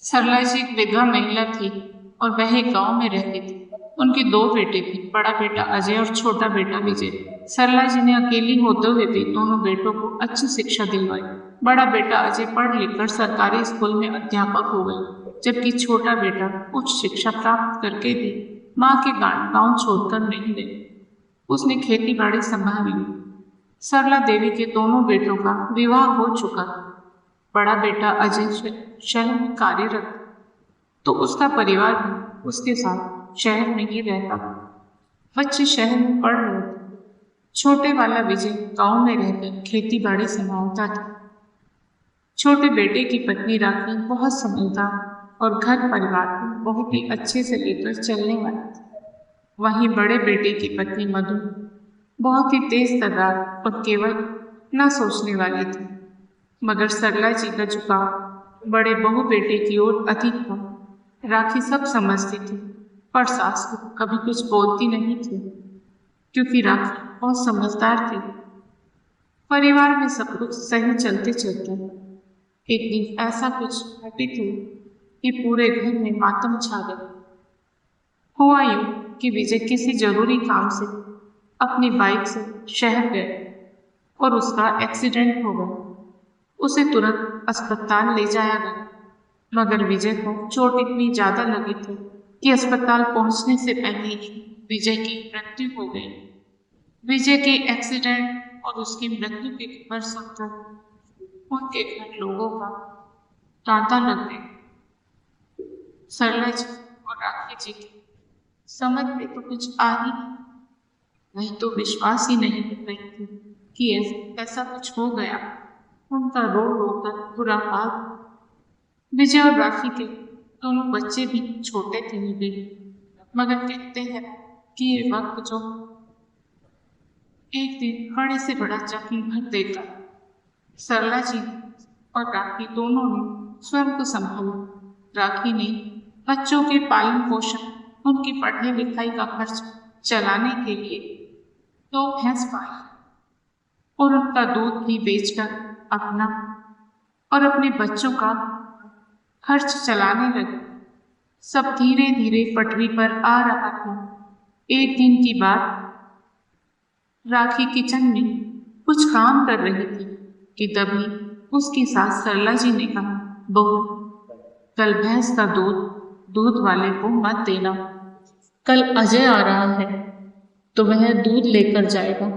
सरला जी एक विधवा महिला थी और वह एक गांव में रहती थी। उनके दो बेटे थे, बड़ा बेटा अजय और छोटा बेटा विजय। सरला जी ने अकेली होते हुए भी दोनों बेटों को अच्छी शिक्षा दिलवाई। बड़ा बेटा अजय पढ़ लिख कर सरकारी स्कूल में अध्यापक हो गया, जबकि छोटा बेटा उच्च शिक्षा प्राप्त करके भी माँ के गांव छोड़कर नहीं गया। उसने खेती बाड़ी संभाली। सरला देवी के दोनों बेटों का विवाह हो चुका था। बड़ा बेटा अजय शहर में कार्यरत, तो उसका परिवार भी उसके साथ शहर में ही रहता था। बच्चे शहर में पढ़ रहे थे। छोटे वाला विजय गांव में रहकर खेती बाड़ी संभालता था। छोटे बेटे की पत्नी राखी बहुत समझदार और घर परिवार को बहुत ही अच्छे से लेकर चलने वाली थी। वहीं बड़े बेटे की पत्नी मधु बहुत ही तेज तर्रार और केवल न सोचने वाली थी। मगर सरला जी का झुकाव बड़े बहू बेटे की ओर अधिक था। राखी सब समझती थी, पर सास को कभी कुछ बोलती नहीं थी, क्योंकि राखी बहुत समझदार थी। परिवार में सब कुछ सही चलते चलते एक दिन ऐसा कुछ घटित हुआ कि पूरे घर में मातम छा गया। हुआ यूं कि विजय किसी जरूरी काम से अपनी बाइक से शहर गए और उसका एक्सीडेंट हो गया। उसे तुरंत अस्पताल ले जाया गया, मगर विजय को चोट इतनी ज्यादा लगी थी कि अस्पताल पहुंचने से पहले ही विजय की मृत्यु हो गई। विजय के एक्सीडेंट और उसकी मृत्यु की खबर सुनकर उनके घर लोगों का तांता लग गया। सरला जी और राखी जी की समझ में तो कुछ आ ही नहीं। वह तो विश्वास ही नहीं कर रही थी कि ऐसा कुछ हो गया। उनका रो रो कर बुरा हाल। विजय और राखी के दोनों बच्चे भी छोटे थे भी, मगर कहते हैं कि ये वक्त जो एक दिन बड़े से बड़ा जख्म भर देता। सरला जी और राखी दोनों ने स्वयं को संभाला। राखी ने बच्चों के पालन पोषण, उनकी पढ़ाई लिखाई का खर्च चलाने के लिए 2 भैंस पाली और उनका दूध भी बेचकर अपना और अपने बच्चों का खर्च चलाने लगे। सब धीरे धीरे पटरी पर आ रहा था। एक दिन की बात, राखी किचन में कुछ काम कर रही थी कि तभी उसकी सास सरला जी ने कहा, बहू, कल भैंस का दूध वाले को मत देना। कल अजय आ रहा है तो वह दूध लेकर जाएगा।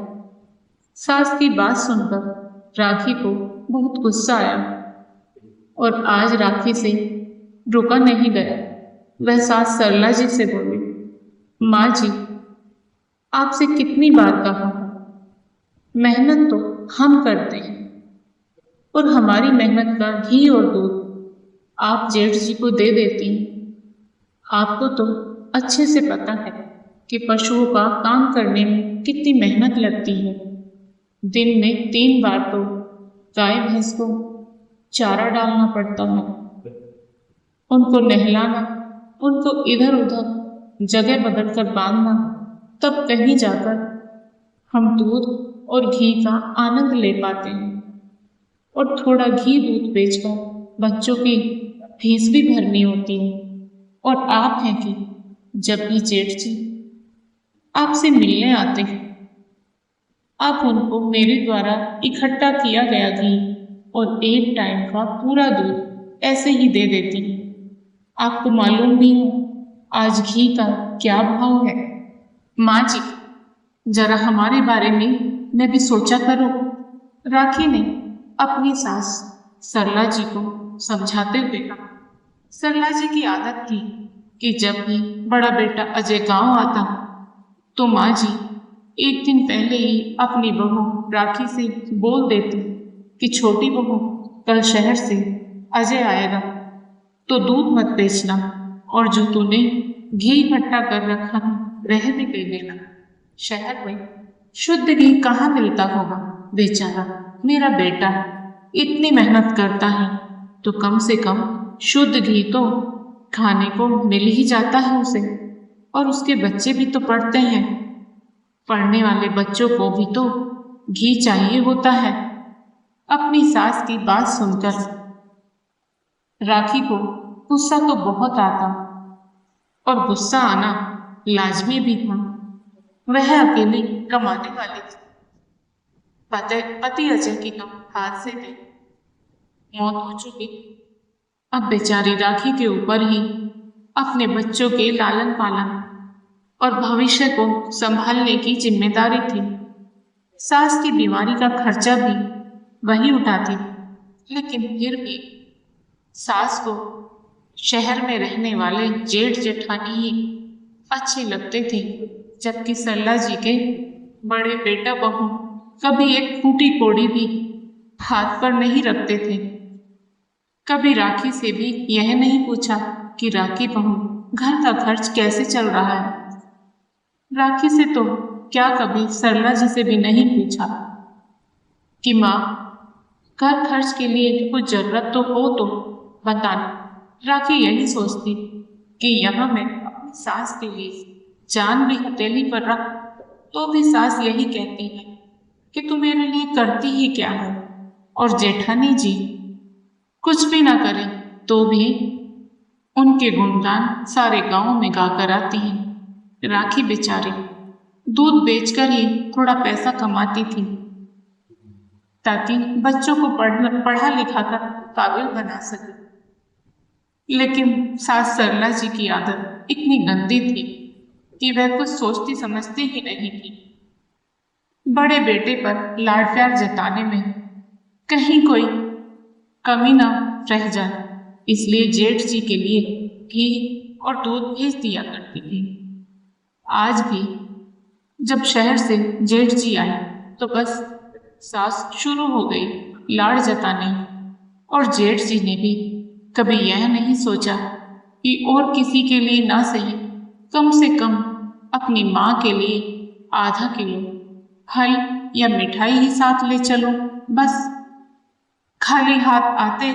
सास की बात सुनकर राखी को बहुत गुस्सा आया और आज राखी से रुका नहीं गया। वह सास सरला जी से बोली, माँ जी, आपसे कितनी बार कहा, मेहनत तो हम करते हैं और हमारी मेहनत का घी और दूध आप जेठ जी को दे देती हैं। आपको तो अच्छे से पता है कि पशुओं का काम करने में कितनी मेहनत लगती है। दिन में 3 बार तो गाय भैंस को चारा डालना पड़ता है, उनको नहलाना, उनको इधर उधर जगह बदल कर बांधना, तब कहीं जाकर हम दूध और घी का आनंद ले पाते हैं। और थोड़ा घी दूध बेचकर बच्चों की फीस भी भरनी होती है। और आप हैं कि जब भी जेठ जी आपसे मिलने आते हैं, आप उनको मेरे द्वारा इकट्ठा किया गया घी और एक टाइम का पूरा दूध ऐसे ही दे देती हैं। आपको मालूम भी है आज घी का क्या भाव है। माँ जी, जरा हमारे बारे में भी सोचा करो। राखी ने अपनी सास सरला जी को समझाते हुए कहा। सरला जी की आदत थी कि जब भी बड़ा बेटा अजय गांव आता तो माँ जी एक दिन पहले ही अपनी बहू राखी से बोल देती कि छोटी बहू, कल शहर से अजय आएगा तो दूध मत बेचना और जो तूने घी इकट्ठा कर रखा है रहने दे देना। शहर में शुद्ध घी कहाँ मिलता होगा। बेचारा मेरा बेटा इतनी मेहनत करता है तो कम से कम शुद्ध घी तो खाने को मिल ही जाता है उसे। और उसके बच्चे भी तो पढ़ते हैं, पढ़ने वाले बच्चों को भी तो घी चाहिए होता है। अपनी सास की बात सुनकर राखी को गुस्सा तो बहुत आता और गुस्सा आना लाजमी भी था। वह अकेली कमाने वाली थी। पति अजय की तो हादसे में मौत हो चुकी। अब बेचारी राखी के ऊपर ही अपने बच्चों के लालन पालन और भविष्य को संभालने की जिम्मेदारी थी। सास की बीमारी का खर्चा भी वही उठाती, लेकिन फिर भी सास को शहर में रहने वाले जेठ जेठानी ही अच्छे लगते थे, जबकि सरला जी के बड़े बेटा बहू कभी एक फूटी कोड़ी भी हाथ पर नहीं रखते थे। कभी राखी से भी यह नहीं पूछा कि राखी बहू घर का खर्च कैसे चल रहा है। राखी से तो क्या कभी सरला जी से भी नहीं पूछा कि माँ घर खर्च के लिए कुछ जरूरत तो हो तो बताना। राखी यही सोचती कि यहाँ मैं अपनी सास के लिए जान भी हथेली पर रख तो भी सास यही कहती है कि तू मेरे लिए करती ही क्या है। और जेठानी जी कुछ भी ना करें तो भी उनके गुणगान सारे गांव में गाकर आती हैं। राखी बेचारी दूध बेचकर ही थोड़ा पैसा कमाती थी ताकि बच्चों को पढ़ा लिखा कर काबिल बना सके। लेकिन सास सरला जी की आदत इतनी गंदी थी कि वह कुछ सोचती समझती ही नहीं थी। बड़े बेटे पर लाड प्यार जताने में कहीं कोई कमी ना रह जाए, इसलिए जेठ जी के लिए घी और दूध भेज दिया करती थी। आज भी जब शहर से जेठ जी आए तो बस सास शुरू हो गई लाड़ जताने। और जेठ जी ने भी कभी यह नहीं सोचा कि और किसी के लिए ना सही कम से कम अपनी माँ के लिए आधा किलो फल या मिठाई ही साथ ले चलो। बस खाली हाथ आते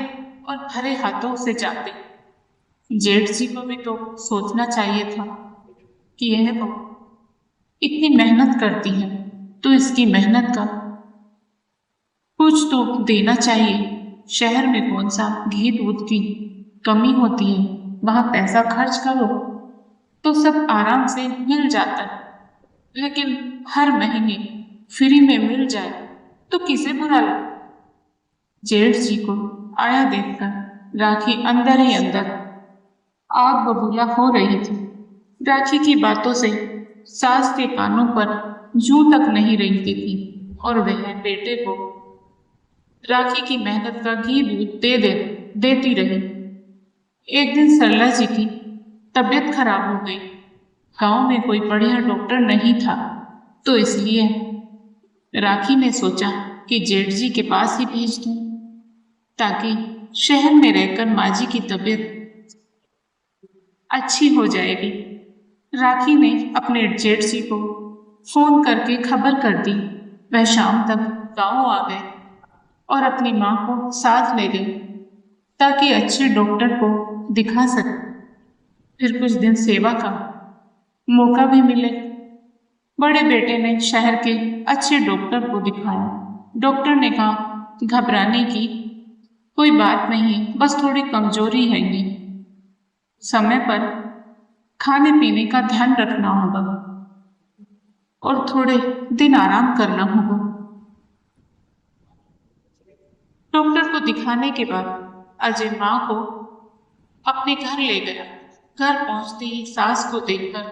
और भरे हाथों से जाते। जेठ जी को भी तो सोचना चाहिए था कि यह वो इतनी मेहनत करती है तो इसकी मेहनत का कुछ तो देना चाहिए। शहर में कौन सा घी दूध की कमी होती है, वहां पैसा खर्च करो तो सब आराम से मिल जाता है, लेकिन हर महीने फ्री में मिल जाए तो किसे बुरा लगे। जेठ जी को आया देखकर राखी अंदर ही अंदर आग बबूला हो रही थी। राखी की बातों से सास के कानों पर जूं तक नहीं रेंगती थी और वह बेटे को राखी की मेहनत का घी दूध देती रही। एक दिन सरला जी की तबीयत खराब हो गई। गांव में कोई बढ़िया डॉक्टर नहीं था, तो इसलिए राखी ने सोचा कि जेठ जी के पास ही भेज दूं, ताकि शहर में रहकर माँ जी की तबीयत अच्छी हो जाएगी। राखी ने अपने जेठ जी को फोन करके खबर कर दी। वह शाम तक गांव आ गए और अपनी माँ को साथ ले गई ताकि अच्छे डॉक्टर को दिखा सके, फिर कुछ दिन सेवा का मौका भी मिले। बड़े बेटे ने शहर के अच्छे डॉक्टर को दिखाया। डॉक्टर ने कहा घबराने की कोई बात नहीं, बस थोड़ी कमजोरी है ये, समय पर खाने पीने का ध्यान रखना होगा और थोड़े दिन आराम करना होगा। डॉक्टर को दिखाने के बाद अजय माँ को अपने घर ले गया। घर पहुंचते ही सास को देखकर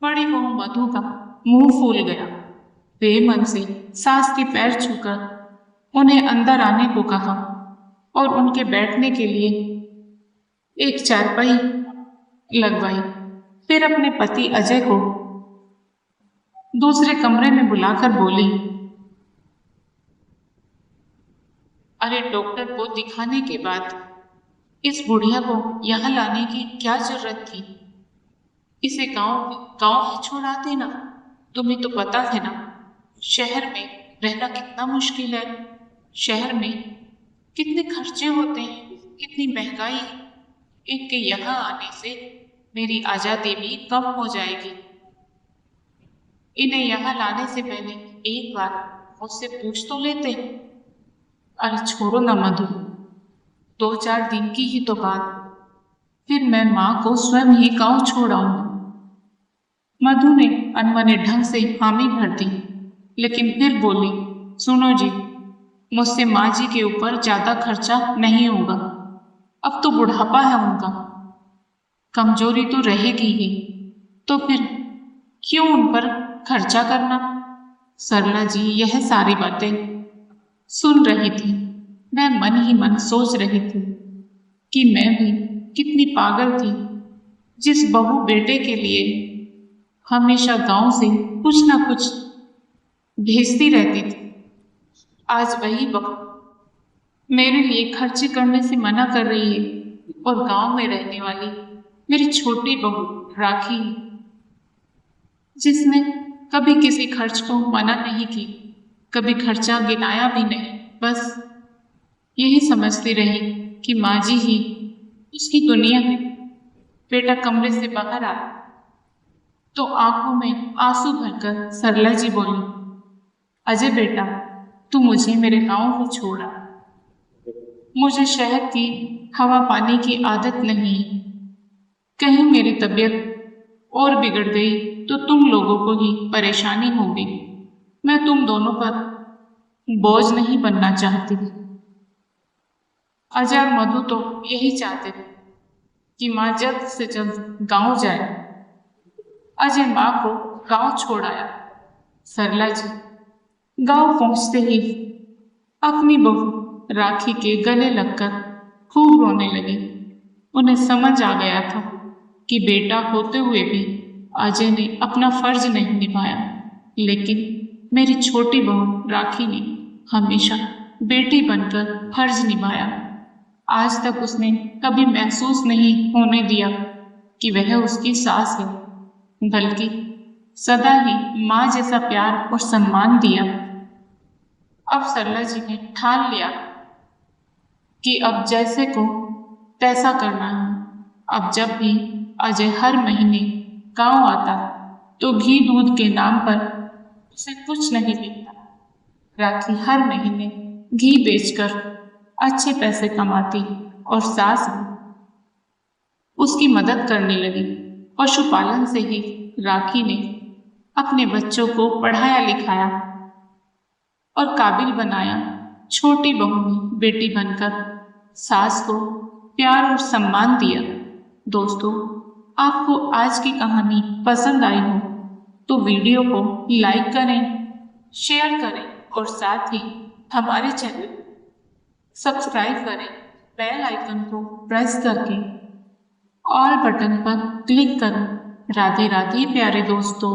बड़ी बहू मधु का मुंह फूल गया। बेमन से सास के पैर छूकर उन्हें अंदर आने को कहा और उनके बैठने के लिए एक चारपाई लगवाई। फिर अपने पति अजय को दूसरे कमरे में बुलाकर बोली, अरे डॉक्टर को दिखाने के बाद इस बुढ़िया को यहाँ लाने की क्या जरूरत थी? इसे गांव गांव ही छोड़ा देना। तुम्हें तो पता है ना शहर में रहना कितना मुश्किल है। शहर में कितने खर्चे होते हैं, कितनी महंगाई। इनके यहाँ आने से मेरी आजादी भी कम हो जाएगी। इन्हें यहाँ लाने से पहले एक बार मुझसे पूछ तो लेते। अरे छोड़ो ना मधु, 2-4 दिन की ही तो बात, फिर मैं माँ को स्वयं ही गाँव छोड़ आऊंगा। मधु ने अनमने ढंग से हामी भर दी, लेकिन फिर बोली, सुनो जी, मुझसे माँ जी के ऊपर ज्यादा खर्चा नहीं होगा। अब तो बुढ़ापा है उनका, कमजोरी तो रहेगी ही, तो फिर क्यों उन पर खर्चा करना। सरला जी यह सारी बातें सुन रही थी। मैं मन ही मन सोच रही थी कि मैं भी कितनी पागल थी, जिस बहू बेटे के लिए हमेशा गांव से कुछ ना कुछ भेजती रहती थी। आज वही बहू मेरे लिए खर्चे करने से मना कर रही है, और गांव में रहने वाली मेरी छोटी बहू राखी, जिसने कभी किसी खर्च को मना नहीं की, कभी खर्चा गिनाया भी नहीं, बस यही समझती रही कि माँ जी ही उसकी दुनिया है। बेटा कमरे से बाहर आ तो आंखों में आंसू भरकर सरला जी बोली, अजय बेटा, तू मुझे मेरे गांव में छोड़ा। मुझे शहर की हवा पानी की आदत नहीं। कहीं मेरी तबीयत और बिगड़ गई तो तुम लोगों को ही परेशानी होगी। मैं तुम दोनों पर बोझ नहीं बनना चाहती। अजय और मधु तो यही चाहते थे कि माँ जल्द से जल्द गांव जाए। अजय माँ को गांव छोड़ आया। सरला जी गांव पहुंचते ही अपनी बहू राखी के गले लगकर खूब रोने लगी। उन्हें समझ आ गया था कि बेटा होते हुए भी अजय ने अपना फर्ज नहीं निभाया, लेकिन मेरी छोटी बहू राखी ने हमेशा बेटी बनकर फर्ज निभाया। आज तक उसने कभी महसूस नहीं होने दिया कि वह उसकी सास है, बल्कि सदा ही माँ जैसा प्यार और सम्मान दिया। अब सरला जी ने ठान लिया कि अब जैसे को तैसा करना है। अब जब भी अजय हर महीने गांव आता तो घी दूध के नाम पर उसे कुछ नहीं मिलता। राखी हर महीने घी बेचकर अच्छे पैसे कमाती और सास भी उसकी मदद करने लगी। पशुपालन से ही राखी ने अपने बच्चों को पढ़ाया लिखाया और काबिल बनाया। छोटी बहू ने बेटी बनकर सास को प्यार और सम्मान दिया। दोस्तों, आपको आज की कहानी पसंद आई हो तो वीडियो को लाइक करें, शेयर करें और साथ ही हमारे चैनल सब्सक्राइब करें। बेल आइकन को प्रेस करके ऑल बटन पर क्लिक करें। राधे राधे प्यारे दोस्तों।